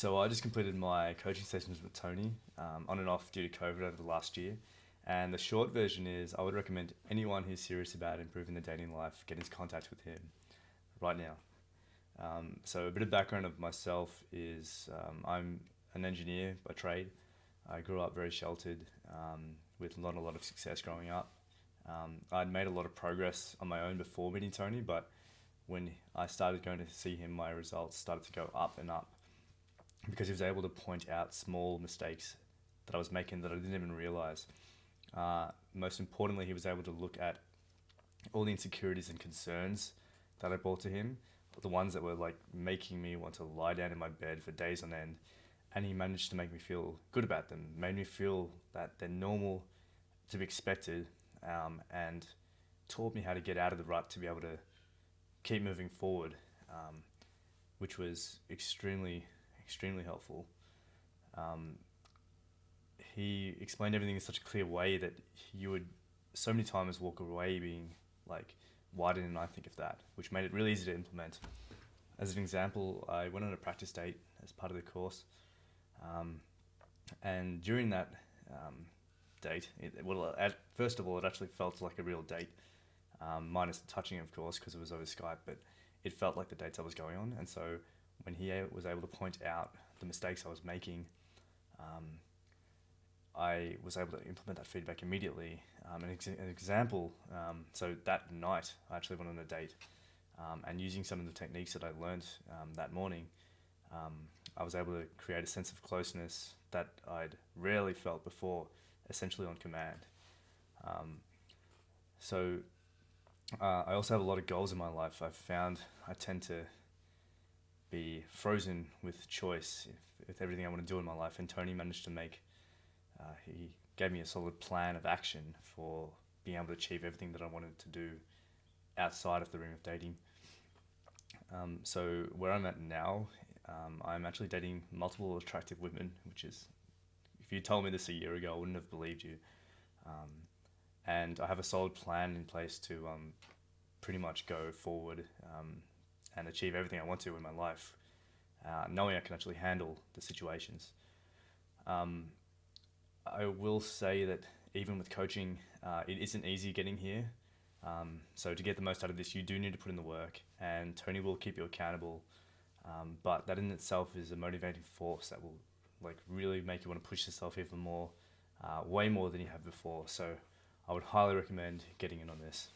So I just completed my coaching sessions with Tony, on and off due to COVID over the last year. And the short version is I would recommend anyone who's serious about improving their dating life get into contact with him right now. So a bit of background of myself is I'm an engineer by trade. I grew up very sheltered, with not a lot of success growing up. I'd made a lot of progress on my own before meeting Tony, but when I started going to see him, my results started to go up and up because he was able to point out small mistakes that I was making that I didn't even realize. Most importantly, he was able to look at all the insecurities and concerns that I brought to him, the ones that were like making me want to lie down in my bed for days on end. And he managed to make me feel good about them, made me feel that they're normal, to be expected, and taught me how to get out of the rut to be able to keep moving forward, which was extremely helpful. Um, he explained everything in such a clear way that you would so many times walk away being like, why didn't I think of that? Which made it really easy to implement. As an example, I went on a practice date as part of the course, and during that date, first of all, it actually felt like a real date, minus the touching, of course, because it was over Skype, but it felt like the dates I was going on. And so when he was able to point out the mistakes I was making, I was able to implement that feedback immediately. An example, so that night I actually went on a date, and using some of the techniques that I learned that morning, I was able to create a sense of closeness that I'd rarely felt before, essentially on command. Um, so I also have a lot of goals in my life. I've found I tend to be frozen with choice with everything I want to do in my life, and Tony managed to he gave me a solid plan of action for being able to achieve everything that I wanted to do outside of the room of dating. So where I'm at now, I'm actually dating multiple attractive women, which is, if you told me this a year ago, I wouldn't have believed you. Um, and I have a solid plan in place to pretty much go forward, and achieve everything I want to in my life, knowing I can actually handle the situations. Um, I will say that even with coaching, it isn't easy getting here. So to get the most out of this, you do need to put in the work, and Tony will keep you accountable. But that in itself is a motivating force that will like really make you want to push yourself even more, way more than you have before. So I would highly recommend getting in on this.